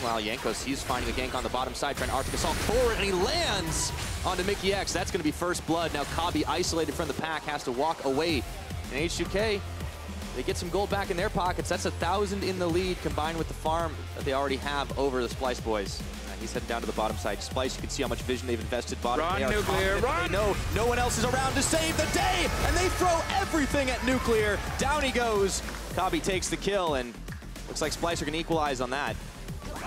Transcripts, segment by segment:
Meanwhile, Jankos, he's finding a gank on the bottom side, trying to Arctic Assault forward, and he lands onto Mickey X. That's going to be first blood. Now Kabi, isolated from the pack, has to walk away. And H2K, they get some gold back in their pockets. That's 1,000 in the lead, combined with the farm that they already have over the Splyce boys. He's heading down to the bottom side. Splyce, you can see how much vision they've invested. Bottom. Run, Nuclear, run! They know no one else is around to save the day, and they throw everything at Nuclear. Down he goes. Kabi takes the kill, and looks like Splyce are going to equalize on that.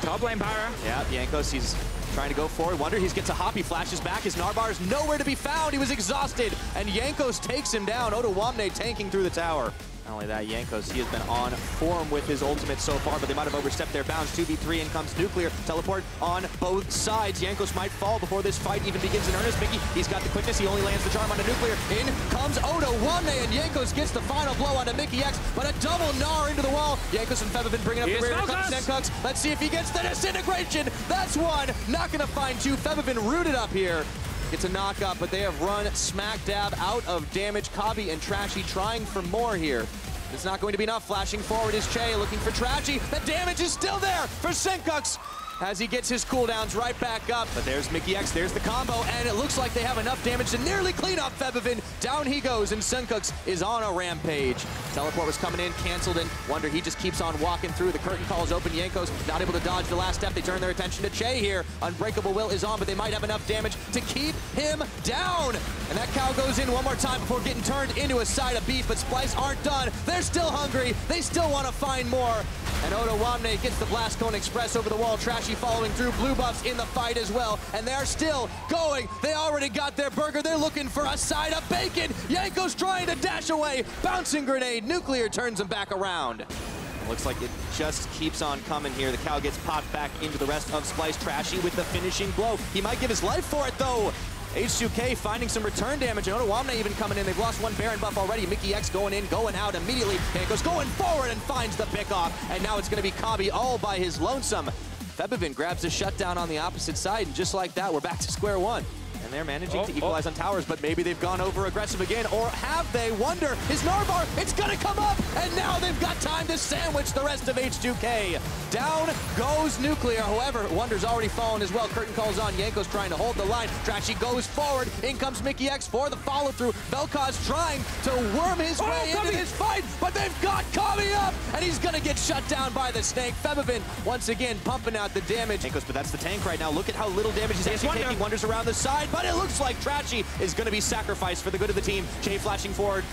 Top lane Pyra. Yeah, Jankos, he's trying to go forward. Wonder, he gets a hop, he flashes back. His Narbar is nowhere to be found. He was exhausted, and Jankos takes him down. Oda tanking through the tower. Not only that, Jankos, he has been on form with his ultimate so far, but they might have overstepped their bounds. 2v3, in comes Nuclear. Teleport on both sides. Jankos might fall before this fight even begins in earnest. Mickey, he's got the quickness. He only lands the charm onto Nuclear. In comes Oda, and Jankos gets the final blow onto Mickey X, but a double gnar into the wall. Jankos and Fevivin bringing up the rear. Here comes Senkux. Let's see if he gets the disintegration. That's one. Not going to find two. Fevivin rooted up here. Gets a knock up, but they have run smack dab out of damage. Kabi and Trashy trying for more here. It's not going to be enough. Flashing forward is Che, looking for Trashy. The damage is still there for Senkux as he gets his cooldowns right back up. But there's Mickey X, there's the combo, and it looks like they have enough damage to nearly clean up Fevivin. Down he goes, and Senkux is on a rampage. Teleport was coming in, canceled, and Wonder, he just keeps on walking through. The curtain call is open. Jankos not able to dodge the last step. They turn their attention to Che here. Unbreakable Will is on, but they might have enough damage to keep him down. And that cow goes in one more time before getting turned into a side of beef, but Splyce aren't done. They're still hungry. They still want to find more. And Oda gets the Blast Cone Express over the wall. Trashy following through. Blue buffs in the fight as well. And they're still going. They already got their burger. They're looking for a side of bacon. Jankos trying to dash away. Bouncing grenade. Nuclear turns him back around. It looks like it just keeps on coming here. The cow gets popped back into the rest of Splyce. Trashy with the finishing blow. He might give his life for it though. H2K finding some return damage, and Oda even coming in. They've lost one Baron buff already. Mickey X going in, going out immediately. Jankos going forward and finds the pick off. And now it's going to be Kabi all by his lonesome. Fevivin grabs a shutdown on the opposite side, and just like that, we're back to square one. And they're managing to equalize on towers, but maybe they've gone over aggressive again, or have they? Wonder, his Narbar, it's gonna come up, and now they've got time to sandwich the rest of H2K. Down goes Nuclear, however, Wonder's already fallen as well. Curtain calls on, Jankos trying to hold the line. Trashy goes forward, in comes Mickey X for the follow-through. Vel'Koz trying to worm his way into this fight, but they've got Kabi up, and he's gonna get shut down by the snake. Fevivin, once again, pumping out the damage. Jankos, but that's the tank right now. Look at how little damage he's actually taking. Wonder's around the side, but it looks like Trashy is going to be sacrificed for the good of the team. Jay flashing forward,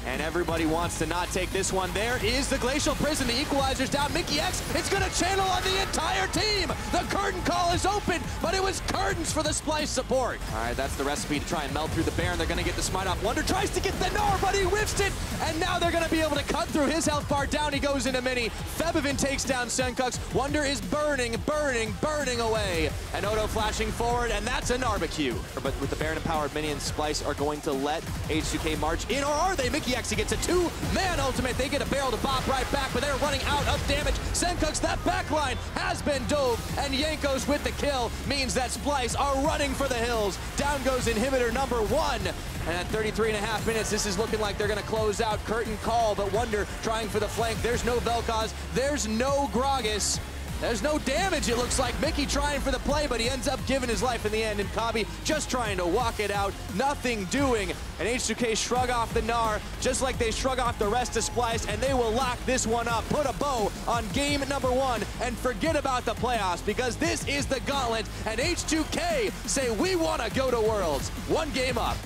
and everybody wants to not take this one. There is the Glacial Prison. The equalizer's down. Mickey X, it's going to channel on the entire team. The curtain call is open, but it was curtains for the Splyce support. All right, that's the recipe to try and melt through the Baron. They're going to get the smite off. Wonder tries to get the Gnar, but he whiffs it, and now they're going to be able to cut through his health bar. Down he goes in a mini. Fevivin takes down Senkux. Wonder is burning away. And Odo flashing forward, and that's a Narbecue. But with the Baron empowered minions, Splyce are going to let H2K march in, or are they? Mickey X, he gets a two-man ultimate. They get a barrel to pop right back, but they're running out of damage. Senkux, that backline has been dove, and Jankos with the kill means that Splyce are running for the hills. Down goes inhibitor number one. And at 33.5 minutes, this is looking like they're going to close out. Curtain call, but Wonder trying for the flank. There's no Vel'Koz. There's no Gragas. There's no damage, it looks like. Mickey trying for the play, but he ends up giving his life in the end, and Kabi just trying to walk it out, nothing doing. And H2K shrug off the Gnar, just like they shrug off the rest of Splyce, and they will lock this one up, put a bow on game number one, and forget about the playoffs, because this is the gauntlet, and H2K say, we want to go to Worlds. One game up.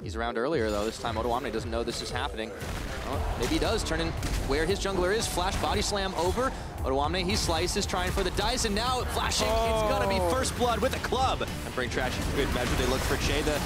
He's around earlier, though. This time, Oda doesn't know this is happening. Well, maybe he does, turning where his jungler is. Flash body slam over. Oda, he slices, trying for the dice, and now flashing. It's gonna be first blood with a club. And bring Trashy for good measure. They look for Che. The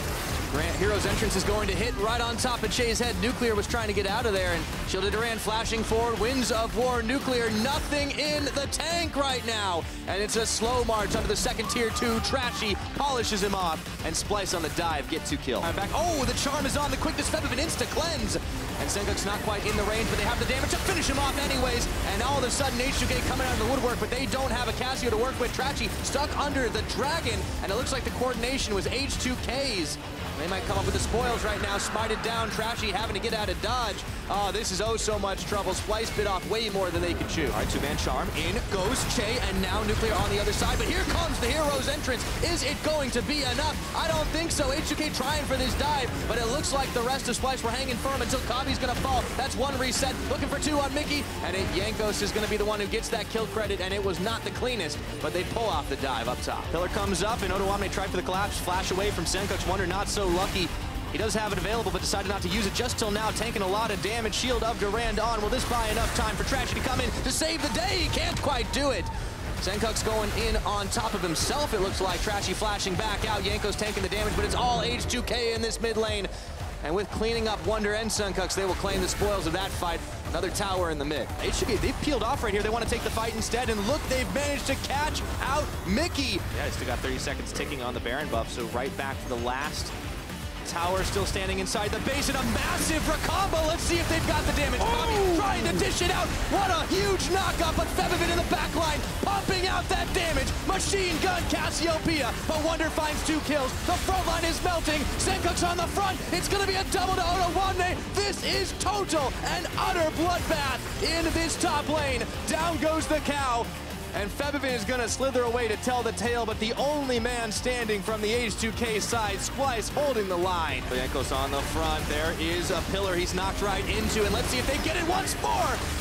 Grant Hero's entrance is going to hit right on top of Che's head. Nuclear was trying to get out of there, and Shielded Duran flashing forward. Winds of War. Nuclear, nothing in the tank right now. And it's a slow march under the second tier 2. Trashy polishes him off, and Splyce on the dive, get 2 kills. Back. Oh, the charm is on. The quickness Fevivin insta cleanse. and Senkuk's not quite in the range, but they have the damage to finish him off anyways. And all of a sudden, H2K coming out of the woodwork, but they don't have a Casio to work with. Trashy stuck under the dragon, and it looks like the coordination was H2K's. They might come up with the spoils right now. Smited down, Trashy having to get out of dodge. Oh, this is oh so much trouble. Splyce bit off way more than they could chew. All right, two-man charm. In goes Che, and now Nuclear on the other side. But here comes the hero's entrance. Is it going to be enough? I don't think so. H2K trying for this dive, but it looks like the rest of Splyce were hanging firm until Kabi's going to fall. That's one reset. Looking for two on Mickey, and Yankos is going to be the one who gets that kill credit, and it was not the cleanest, but they pull off the dive up top. Pillar comes up, and Otoame tried for the collapse. Flash away from Senkuk's Wonder, not so lucky. He does have it available, but decided not to use it just till now, tanking a lot of damage. Shield of Durand on. Will this buy enough time for Trashy to come in to save the day? He can't quite do it. Senkuk's going in on top of himself, it looks like. Trashy flashing back out. Yanko's tanking the damage, but it's all H2K in this mid lane. And with cleaning up Wonder and Senkuk's, they will claim the spoils of that fight. Another tower in the mid. H2K, they've peeled off right here. They want to take the fight instead, and look, they've managed to catch out Mickey. Yeah, he's still got 30 seconds ticking on the Baron buff, so right back to the last tower, still standing inside the base, and a massive recombo. Let's see if they've got the damage. Bobby trying to dish it out. What a huge knockup, but Fevivin in the back line, pumping out that damage. Machine gun Cassiopeia, but Wonder finds 2 kills. The front line is melting. Senkuk's on the front. It's going to be a double to Otowane. This is total and utter bloodbath in this top lane. Down goes the cow. And Fevivin is going to slither away to tell the tale, but the only man standing from the H2K side, Splyce holding the line. Yankos on the front. There is a pillar he's knocked right into, and let's see if they get it once more.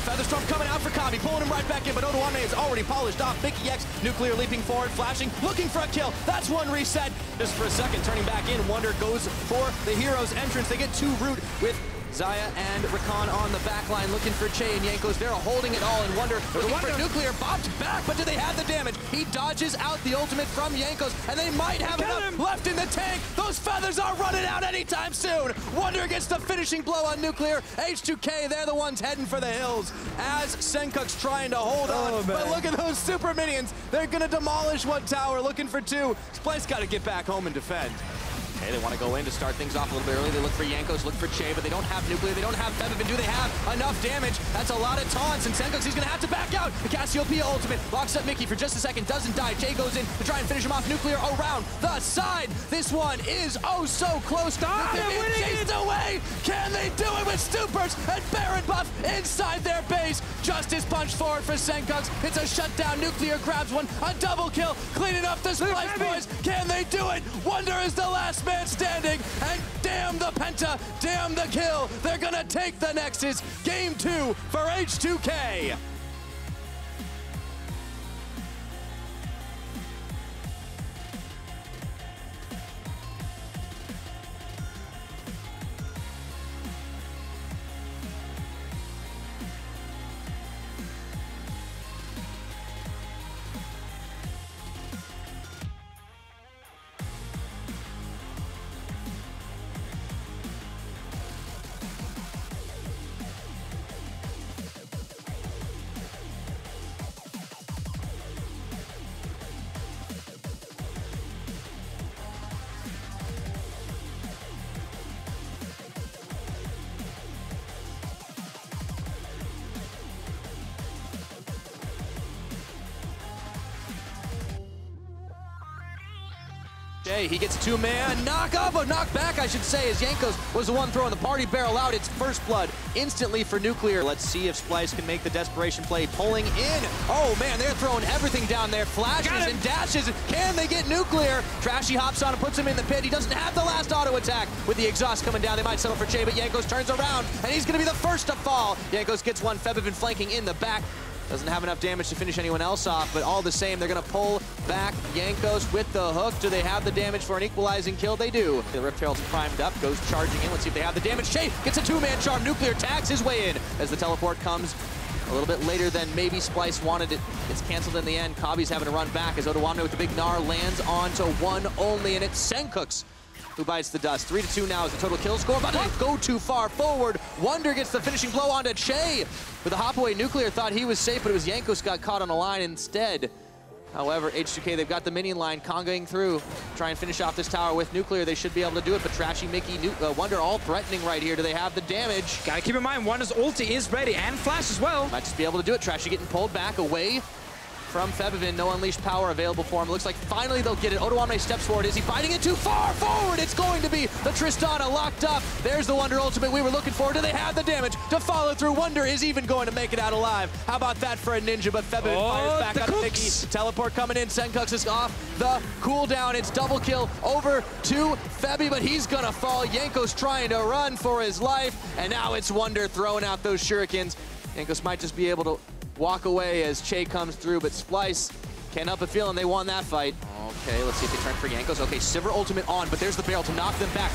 Featherstorm coming out for Kabi, pulling him right back in, but Otowane is already polished off. Mickey X, Nuclear leaping forward, flashing, looking for a kill. That's one reset. Just for a second, turning back in. Wonder goes for the hero's entrance. They get 2 root with Zaya and Rakan on the back line, looking for Che and Yankos. They're holding it all, and Wonder looking for Nuclear. Bobbed back, but do they have the damage? He dodges out the ultimate from Yankos, and they might have enough left in the tank. Those feathers are running out anytime soon. Wonder gets the finishing blow on Nuclear. H2K, they're the ones heading for the hills as Senkuk's trying to hold on. But look at those super minions. They're going to demolish one tower, looking for 2. Splyce got to get back home and defend. Okay, they want to go in to start things off a little bit early. They look for Yankos, look for Che, but they don't have Nuclear, they don't have Fevivin. Do they have enough damage? That's a lot of taunts, and Senkuk's, he's going to have to back out. The Cassiopeia ultimate locks up Mickey for just a second, doesn't die. Che goes in to try and finish him off. Nuclear around the side. This one is oh so close. They're chased away. Can they do it with Stupers and Baron buff inside their base? Justice punch forward for Senkuk's. It's a shutdown. Nuclear grabs one, a double kill, cleaning up the Splyce boys. Can they do it? Wonder is the last man standing, and damn the penta, damn the kill. They're gonna take the Nexus. Game 2 for H2K. He gets 2-man knock back, I should say, as Yankos was the one throwing the party barrel out. It's first blood instantly for Nuclear. Let's see if Splyce can make the desperation play, pulling in. Oh man, they're throwing everything down there. Flashes and dashes. Can they get Nuclear? Trashy hops on and puts him in the pit. He doesn't have the last auto attack. With the exhaust coming down, they might settle for Che, but Yankos turns around, and he's going to be the first to fall. Yankos gets one, Fevivin flanking in the back. Doesn't have enough damage to finish anyone else off, but all the same, they're going to pull back Yankos with the hook. Do they have the damage for an equalizing kill? They do. The Rift Herald's primed up, goes charging in. Let's see if they have the damage. Che gets a 2-man charm. Nuclear tags his way in as the teleport comes a little bit later than maybe Splyce wanted it. It's canceled in the end. Kabi's having to run back as Otowane with the big Gnar lands onto one only, and it's Senkuk's who bites the dust. 3-2 now is the total kill score, but they go too far forward. Wonder gets the finishing blow onto Che. With the hop away, Nuclear thought he was safe, but it was Yankos got caught on the line instead. However, H2K, they've got the minion line congoing through. Try and finish off this tower with Nuclear. They should be able to do it, but Trashy, Mickey, Wonder all threatening right here. Do they have the damage? Gotta keep in mind, Wonder's ulti is ready, and Flash as well. Might just be able to do it. Trashy getting pulled back away from Febivin. No unleashed power available for him. Looks like finally they'll get it. Otoame steps forward. Is he biting it too far forward? It's going to be the Tristana locked up. There's the Wonder ultimate we were looking for. Do they have the damage to follow through? Wonder is even going to make it out alive. How about that for a ninja? But Febivin fires back out of Mickey. Teleport coming in. Senkux is off the cooldown. It's double kill over to Febby, but he's gonna fall. Yanko's trying to run for his life, and now it's Wonder throwing out those shurikens. Yankos might just be able to walk away as Che comes through, but Splyce can't help but feeling they won that fight. Okay, let's see if they turn for Yankos. Okay, Sivir ultimate on, but there's the barrel to knock them back.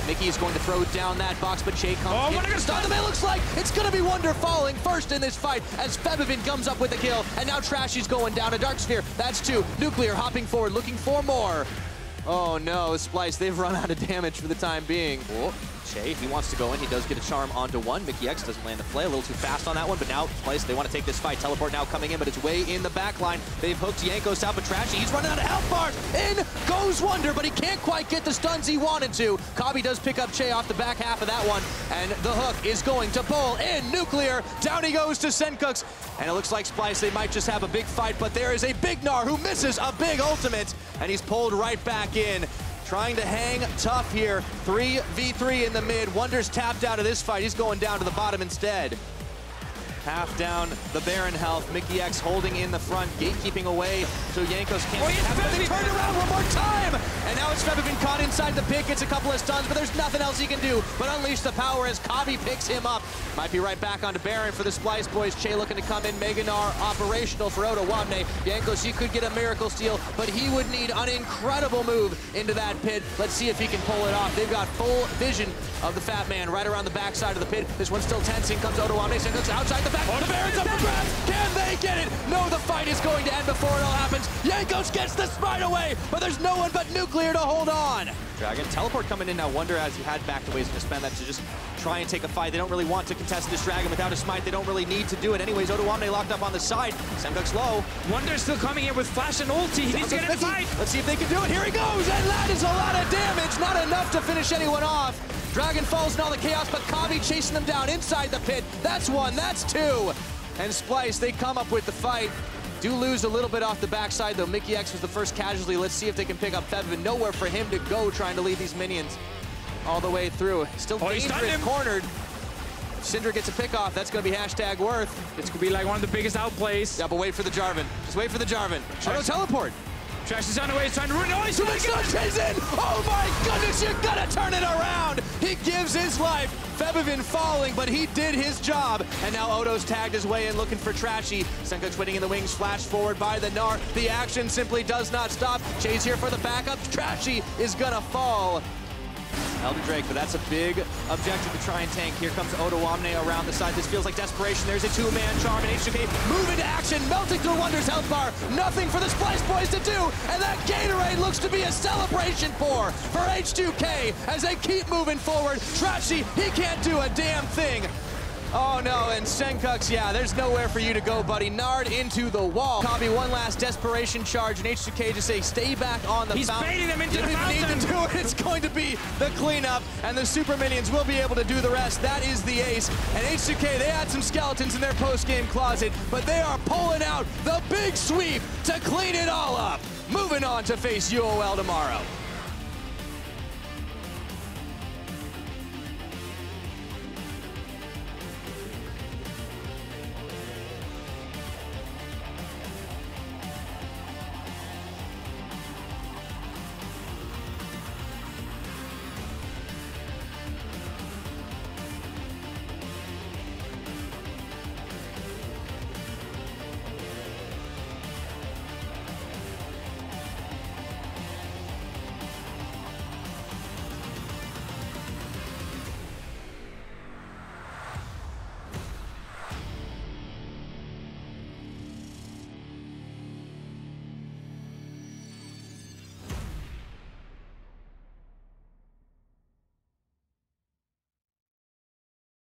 Mickey is going to throw down that box, but Che comes in. Wonder gonna stop them. It looks like it's gonna be Wonder falling first in this fight as Febivin comes up with a kill, and now Trashy's going down. A Dark Sphere, that's 2. Nuclear hopping forward, looking for more. Oh no, Splyce, they've run out of damage for the time being. Oh, Che, he wants to go in. He does get a charm onto 1. Mickey X doesn't land the play. A little too fast on that one, but now Splyce, they want to take this fight. Teleport now coming in, but it's way in the back line. They've hooked Yankos out, but Trashy, he's running out of health bars. In goes Wonder, but he can't quite get the stuns he wanted to. Kabi does pick up Che off the back half of that one, and the hook is going to pull in Nuclear. Down he goes to Senkux, and it looks like Splyce, they might just have a big fight, but there is a Big Gnar who misses a big ultimate, and he's pulled right back in. Trying to hang tough here. 3v3 in the mid. Wonder's tapped out of this fight. He's going down to the bottom instead. Half down the Baron health. Mickey X holding in the front, gatekeeping away so Yankos can't. They turned around one more time! And now it's Febivin caught inside the pick. Gets a couple of stuns, but there's nothing else he can do but unleash the power as Kabi picks him up. Might be right back onto Baron for the Splyce boys. Che looking to come in. Mega Gnar operational for Otoame. Yankos, he could get a miracle steal, but he would need an incredible move into that pit. Let's see if he can pull it off. They've got full vision of the Fat Man right around the backside of the pit. This one's still tense. In comes Otoame. Senkux outside the back. The Baron's up for grabs. Can they get it? No, the fight is going to end before it all happens. Yankos gets the smite away, but there's no one but Nuclear to hold on. Dragon teleport coming in now. Wonder, as he had backed away, is going to spend that to just try and take a fight. They don't really want to contest this Dragon without a smite. They don't really need to do it. Anyways, Otoame locked up on the side. Senkux low. Wonder's still coming in with Flash and ulti. He needs to get in the fight. Let's see if they can do it. Here he goes, and that is a lot of damage. Not enough to finish anyone off. Dragon falls in all the chaos, but Kabi chasing them down inside the pit. That's 1, that's 2. And Splyce, they come up with the fight. Do lose a little bit off the backside, though. Mickey X was the first casualty. Let's see if they can pick up Febivin. Nowhere for him to go trying to lead these minions all the way through. Still dangerous, cornered. If Syndra gets a pick off, that's going to be #worth. This could be like one of the biggest outplays. Yeah, but wait for the Jarvan. Just wait for the Jarvan. Oh, no, teleport. Trash is on the way, he's trying to ruin it. Oh, he's too much chase in! Oh my goodness, you gotta turn it around! He gives his life. Febivin falling, but he did his job. And now Oto's tagged his way in looking for Trashy. Senkux waiting in the wings, flash forward by the Gnar. The action simply does not stop. Che's here for the backup. Trashy is gonna fall. Elder Drake, but that's a big objective to try and tank. Here comes Otoame around the side. This feels like desperation. There's a 2-man charm, and H2K move into action, melting through Wonder's health bar. Nothing for the Splyce boys to do, and that Gatorade looks to be a celebration for H2K as they keep moving forward. Trashy, he can't do a damn thing. Oh no, and Senkux, yeah, there's nowhere for you to go, buddy. Nard into the wall. Kabi, one last desperation charge, and H2K just say, stay back on the fountain. He's baiting them into the fountain. You don't even need to do it. It's going to be the cleanup, and the super minions will be able to do the rest. That is the ace. And H2K, they had some skeletons in their post-game closet, but they are pulling out the big sweep to clean it all up. Moving on to face UOL tomorrow.